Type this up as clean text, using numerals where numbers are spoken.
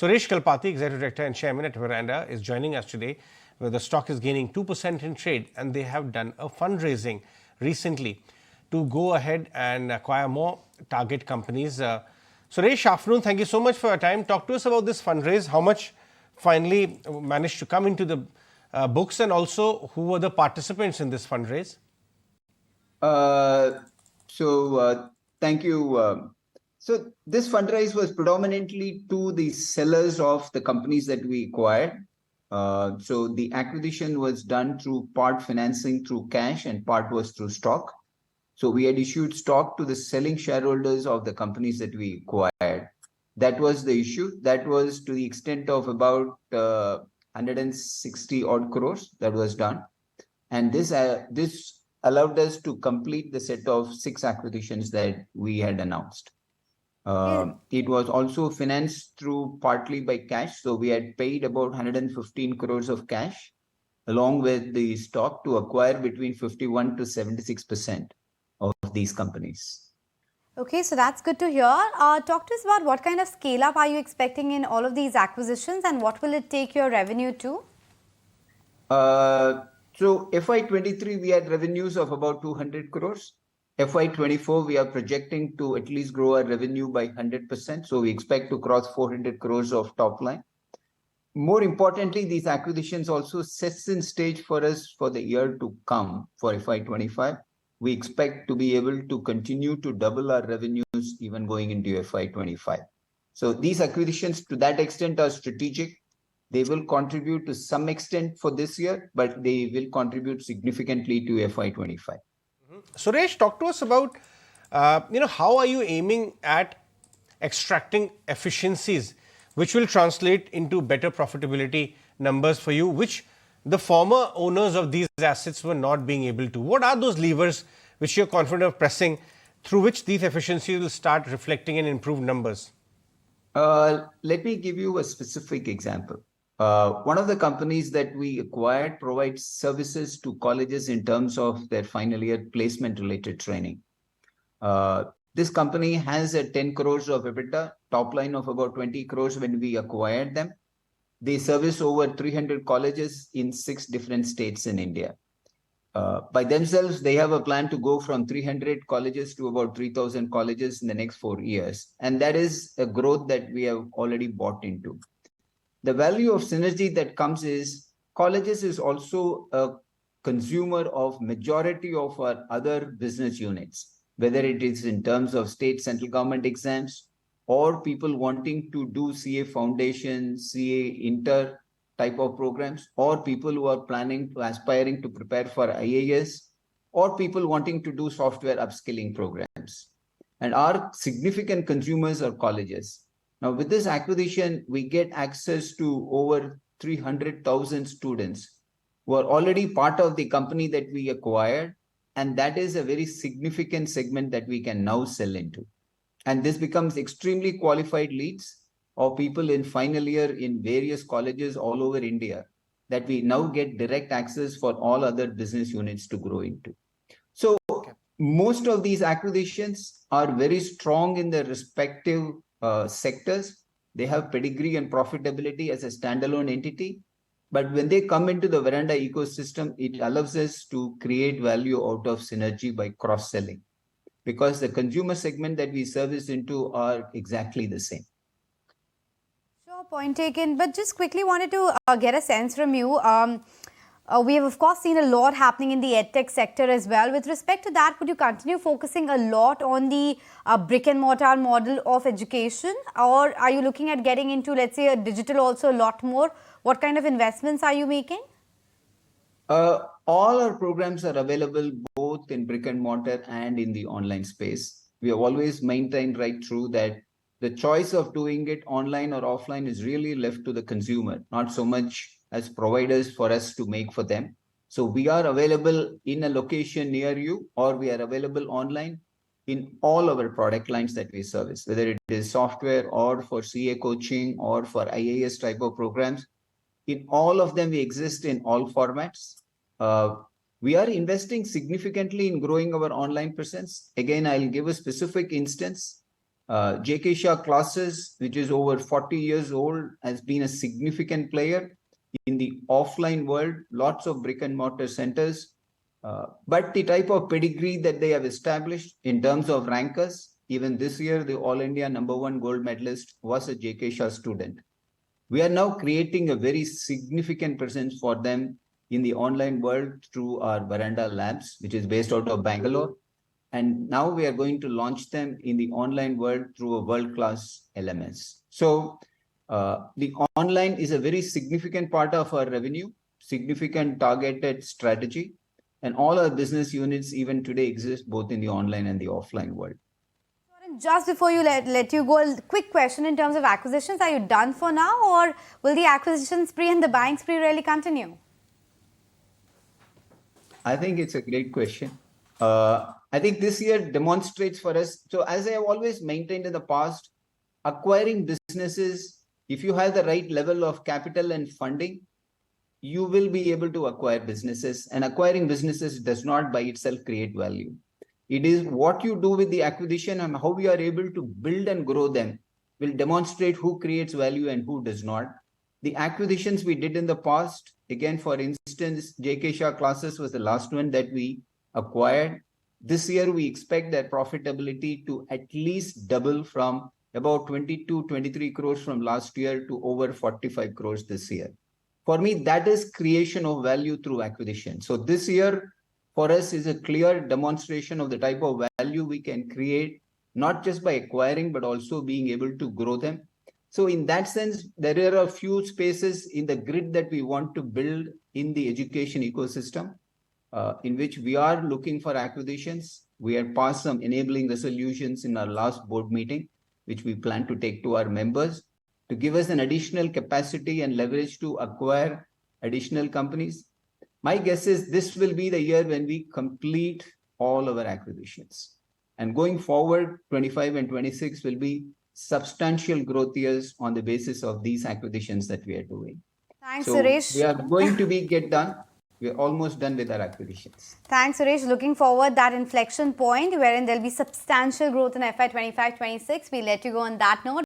Suresh Kalpathi, Executive Director and Chairman at Veranda, is joining us today, where the stock is gaining 2% in trade, and they have done a fundraising recently to go ahead and acquire more target companies. Suresh, afternoon. Thank you so much for your time. Talk to us about this fundraise. How much finally managed to come into the books, and also who were the participants in this fundraise? Thank you. So this fundraise was predominantly to the sellers of the companies that we acquired. So the acquisition was done through part financing through cash and part was through stock. So we had issued stock to the selling shareholders of the companies that we acquired. That was the issue. That was to the extent of about 160 odd crores that was done. And this allowed us to complete the set of 6 acquisitions that we had announced. It was also financed through partly by cash. So we had paid about 115 crores of cash along with the stock to acquire between 51 to 76% of these companies. Okay, so that's good to hear. Talk to us about what kind of scale up are you expecting in all of these acquisitions, and what will it take your revenue to? So FY23, we had revenues of about 200 crores. FY24, we are projecting to at least grow our revenue by 100%. So we expect to cross 400 crores of top line. More importantly, these acquisitions also sets in stage for us for the year to come for FY25. We expect to be able to continue to double our revenues even going into FY25. So these acquisitions to that extent are strategic. They will contribute to some extent for this year, but they will contribute significantly to FY25. Suresh, talk to us about, how are you aiming at extracting efficiencies which will translate into better profitability numbers for you, which the former owners of these assets were not being able to? What are those levers which you're confident of pressing through which these efficiencies will start reflecting in improved numbers? Let me give you a specific example. One of the companies that we acquired provides services to colleges in terms of their final year placement related training. This company has a 10 crores of EBITDA, top line of about 20 crores when we acquired them. They service over 300 colleges in 6 different states in India. By themselves, they have a plan to go from 300 colleges to about 3,000 colleges in the next 4 years. And that is a growth that we have already bought into. The value of synergy that comes is colleges is also a consumer of majority of our other business units, whether it is in terms of state central government exams or people wanting to do CA Foundation, CA Inter type of programs, or people who are aspiring to prepare for IAS, or people wanting to do software upskilling programs. And our significant consumers are colleges. Now, with this acquisition, we get access to over 300,000 students who are already part of the company that we acquired. And that is a very significant segment that we can now sell into. And this becomes extremely qualified leads of people in final year in various colleges all over India that we now get direct access for all other business units to grow into. So most of these acquisitions are very strong in their respective sectors. They have pedigree and profitability as a standalone entity. But when they come into the Veranda ecosystem, it allows us to create value out of synergy by cross-selling, because the consumer segment that we service into are exactly the same. Sure, point taken. But just quickly wanted to get a sense from you. We have, of course, seen a lot happening in the edtech sector as well. With respect to that, would you continue focusing a lot on the brick and mortar model of education? Or are you looking at getting into, let's say, a digital also a lot more? What kind of investments are you making? All our programs are available both in brick and mortar and in the online space. We have always maintained right through that the choice of doing it online or offline is really left to the consumer, not so much as providers for us to make for them. So we are available in a location near you, or we are available online in all our product lines that we service, whether it is software or for CA coaching or for IAS type of programs. In all of them, we exist in all formats. We are investing significantly in growing our online presence. Again, I'll give a specific instance. JK Shah Classes, which is over 40 years old, has been a significant player in the offline world, lots of brick and mortar centers. But the type of pedigree that they have established in terms of rankers, even this year, the All India #1 gold medalist was a JK Shah student. We are now creating a very significant presence for them in the online world through our Veranda Labs, which is based out of Bangalore. And now we are going to launch them in the online world through a world-class LMS. So the online is a very significant part of our revenue, significant targeted strategy, and all our business units even today exist both in the online and the offline world. Just before you let you go, a quick question in terms of acquisitions. Are you done for now, or will the acquisition spree and the buying spree really continue? I think it's a great question. I think this year demonstrates for us. So as I have always maintained in the past, acquiring businesses, if you have the right level of capital and funding, you will be able to acquire businesses. And acquiring businesses does not by itself create value. It is what you do with the acquisition and how we are able to build and grow them will demonstrate who creates value and who does not. The acquisitions we did in the past, again, for instance, JK Shah Classes was the last one that we acquired. This year, we expect that profitability to at least double from about 22, 23 crores from last year to over 45 crores this year. For me, that is creation of value through acquisition. So this year, for us, is a clear demonstration of the type of value we can create, not just by acquiring, but also being able to grow them. So in that sense, there are a few spaces in the grid that we want to build in the education ecosystem, in which we are looking for acquisitions. We have passed some enabling resolutions in our last board meeting, which we plan to take to our members to give us an additional capacity and leverage to acquire additional companies. My guess is this will be the year when we complete all our acquisitions. And going forward, 25 and 26 will be substantial growth years on the basis of these acquisitions that we are doing. Thanks, So Suresh. we are going to get done. We're almost done with our acquisitions. Thanks, Suresh. Looking forward that inflection point wherein there'll be substantial growth in FY 25-26. We'll let you go on that note.